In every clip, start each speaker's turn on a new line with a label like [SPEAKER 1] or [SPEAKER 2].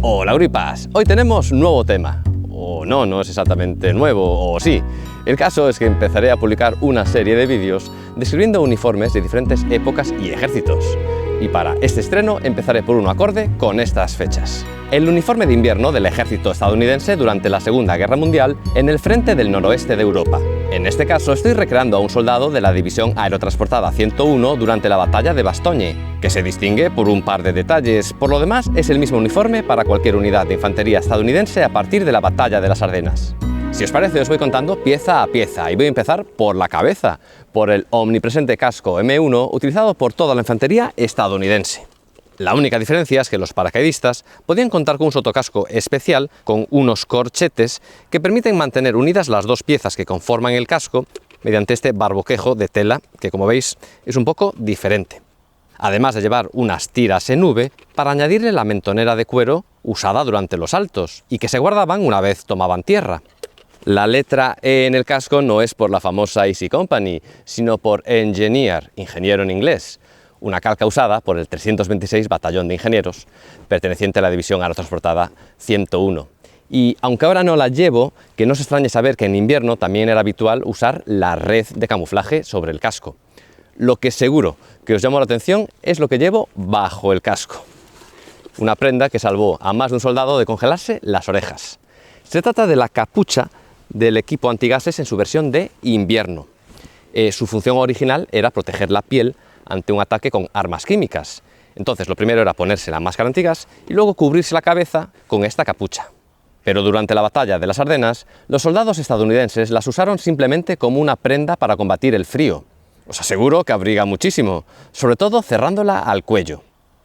[SPEAKER 1] Hola Gripas, hoy tenemos nuevo tema. O no, no es exactamente nuevo, o sí. El caso es que empezaré a publicar una serie de vídeos describiendo uniformes de diferentes épocas y ejércitos. Y para este estreno empezaré por uno acorde con estas fechas. El uniforme de invierno del ejército estadounidense durante la Segunda Guerra Mundial en el frente del noroeste de Europa. En este caso estoy recreando a un soldado de la División Aerotransportada 101 durante la batalla de Bastogne, que se distingue por un par de detalles. Por lo demás, es el mismo uniforme para cualquier unidad de infantería estadounidense a partir de la batalla de las Ardenas. Si os parece, os voy contando pieza a pieza y voy a empezar por la cabeza, por el omnipresente casco M1 utilizado por toda la infantería estadounidense. La única diferencia es que los paracaidistas podían contar con un sotocasco especial con unos corchetes que permiten mantener unidas las dos piezas que conforman el casco mediante este barboquejo de tela que, como veis, es un poco diferente. Además de llevar unas tiras en V para añadirle la mentonera de cuero usada durante los saltos y que se guardaban una vez tomaban tierra. La letra E en el casco no es por la famosa Easy Company, sino por Engineer, ingeniero en inglés, una calca usada por el 326 Batallón de Ingenieros, perteneciente a la División Aerotransportada 101. Y aunque ahora no la llevo, que no se extrañe saber que en invierno también era habitual usar la red de camuflaje sobre el casco. Lo que seguro que os llamó la atención es lo que llevo bajo el casco. Una prenda que salvó a más de un soldado de congelarse las orejas. Se trata de la capucha del equipo antigases en su versión de invierno. Su función original era proteger la piel ante un ataque con armas químicas. Entonces lo primero era ponerse la máscara antigas y luego cubrirse la cabeza con esta capucha. Pero durante la batalla de las Ardenas, los soldados estadounidenses las usaron simplemente como una prenda para combatir el frío. Os aseguro que abriga muchísimo, sobre todo cerrándola al cuello.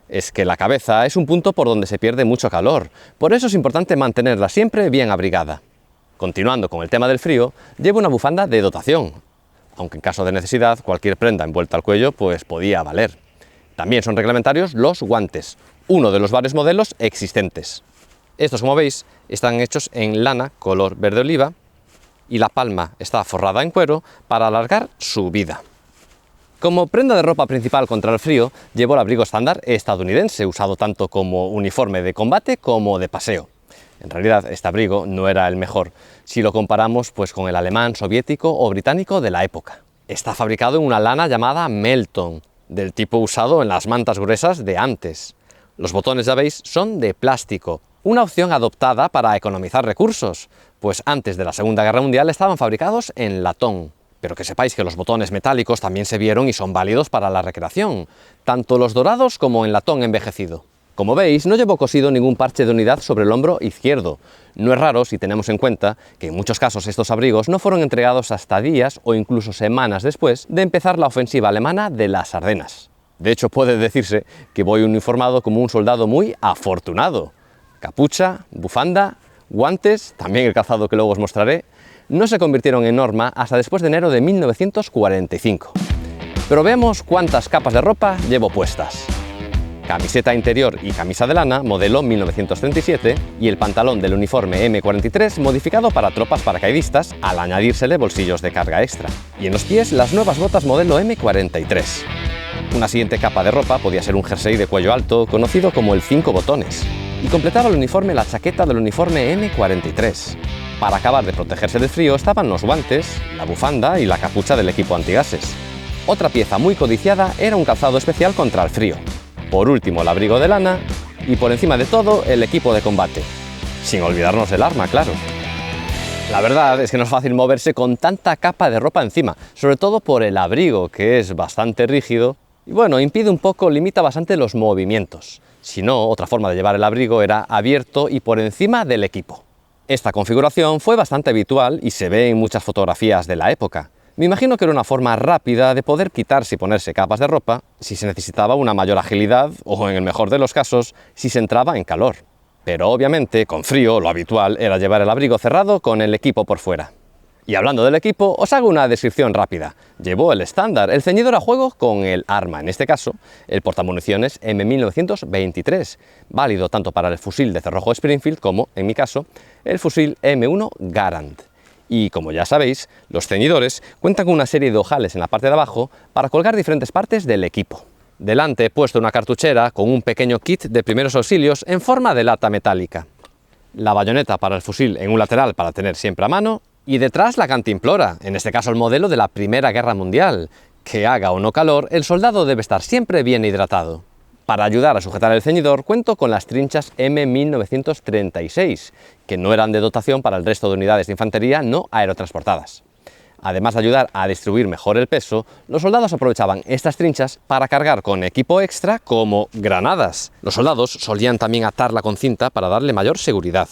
[SPEAKER 1] Es que la cabeza es un punto por donde se pierde mucho calor, por eso es importante mantenerla siempre bien abrigada. Continuando con el tema del frío, llevo una bufanda de dotación, aunque en caso de necesidad cualquier prenda envuelta al cuello pues podía valer. También son reglamentarios los guantes, uno de los varios modelos existentes. Estos, como veis, están hechos en lana color verde oliva y la palma está forrada en cuero para alargar su vida. Como prenda de ropa principal contra el frío, llevo el abrigo estándar estadounidense, usado tanto como uniforme de combate como de paseo. En realidad, este abrigo no era el mejor, si lo comparamos pues, con el alemán, soviético o británico de la época. Está fabricado en una lana llamada Melton, del tipo usado en las mantas gruesas de antes. Los botones, ya veis, son de plástico, una opción adoptada para economizar recursos, pues antes de la Segunda Guerra Mundial estaban fabricados en latón. Pero que sepáis que los botones metálicos también se vieron y son válidos para la recreación, tanto los dorados como en latón envejecido. Como veis, no llevo cosido ningún parche de unidad sobre el hombro izquierdo. No es raro si tenemos en cuenta que en muchos casos estos abrigos no fueron entregados hasta días o incluso semanas después de empezar la ofensiva alemana de las Ardenas. De hecho, puede decirse que voy uniformado como un soldado muy afortunado. Capucha, bufanda, guantes, también el calzado que luego os mostraré, no se convirtieron en norma hasta después de enero de 1945. Pero veamos cuántas capas de ropa llevo puestas. Camiseta interior y camisa de lana, modelo 1937, y el pantalón del uniforme M43 modificado para tropas paracaidistas al añadírsele bolsillos de carga extra. Y en los pies las nuevas botas modelo M43. Una siguiente capa de ropa podía ser un jersey de cuello alto, conocido como el 5 botones, y completaba el uniforme la chaqueta del uniforme M43. Para acabar de protegerse del frío estaban los guantes, la bufanda y la capucha del equipo antigases. Otra pieza muy codiciada era un calzado especial contra el frío. Por último, el abrigo de lana y por encima de todo, el equipo de combate. Sin olvidarnos del arma, claro. La verdad es que no es fácil moverse con tanta capa de ropa encima, sobre todo por el abrigo, que es bastante rígido y bueno, impide un poco, limita bastante los movimientos. Si no, otra forma de llevar el abrigo era abierto y por encima del equipo. Esta configuración fue bastante habitual y se ve en muchas fotografías de la época. Me imagino que era una forma rápida de poder quitarse y ponerse capas de ropa si se necesitaba una mayor agilidad o, en el mejor de los casos, si se entraba en calor. Pero obviamente, con frío, lo habitual era llevar el abrigo cerrado con el equipo por fuera. Y hablando del equipo, os hago una descripción rápida. Llevo el estándar, el ceñidor a juego con el arma, en este caso, el portamuniciones M1923, válido tanto para el fusil de cerrojo Springfield como, en mi caso, el fusil M1 Garand. Y como ya sabéis, los ceñidores cuentan con una serie de ojales en la parte de abajo para colgar diferentes partes del equipo. Delante he puesto una cartuchera con un pequeño kit de primeros auxilios en forma de lata metálica. La bayoneta para el fusil en un lateral para tener siempre a mano, y detrás la cantimplora, en este caso el modelo de la Primera Guerra Mundial. Que haga o no calor, el soldado debe estar siempre bien hidratado. Para ayudar a sujetar el ceñidor cuento con las trinchas M1936, que no eran de dotación para el resto de unidades de infantería no aerotransportadas. Además de ayudar a distribuir mejor el peso, los soldados aprovechaban estas trinchas para cargar con equipo extra como granadas. Los soldados solían también atarla con cinta para darle mayor seguridad.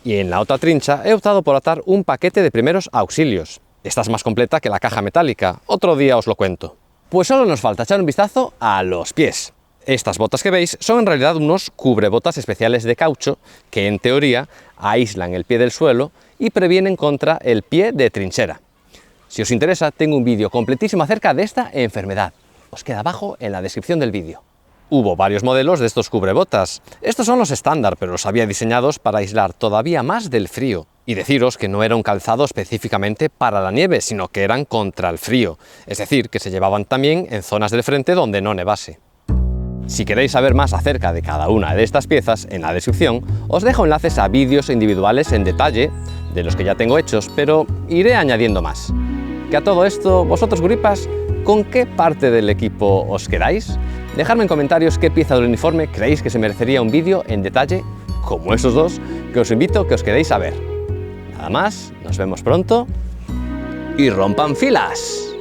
[SPEAKER 1] Y en la otra trincha he optado por atar un paquete de primeros auxilios. Esta es más completa que la caja metálica, otro día os lo cuento. Pues solo nos falta echar un vistazo a los pies. Estas botas que veis son en realidad unos cubrebotas especiales de caucho que en teoría aíslan el pie del suelo y previenen contra el pie de trinchera. Si os interesa, tengo un vídeo completísimo acerca de esta enfermedad. Os queda abajo en la descripción del vídeo. Hubo varios modelos de estos cubrebotas. Estos son los estándar, pero los había diseñados para aislar todavía más del frío. Y deciros que no era un calzado específicamente para la nieve, sino que eran contra el frío. Es decir, que se llevaban también en zonas del frente donde no nevase. Si queréis saber más acerca de cada una de estas piezas, en la descripción os dejo enlaces a vídeos individuales en detalle, de los que ya tengo hechos, pero iré añadiendo más. Que a todo esto, vosotros guripas, ¿con qué parte del equipo os quedáis? Dejadme en comentarios qué pieza del uniforme creéis que se merecería un vídeo en detalle, como esos dos, que os invito a que os quedéis a ver. Nada más, nos vemos pronto y rompan filas.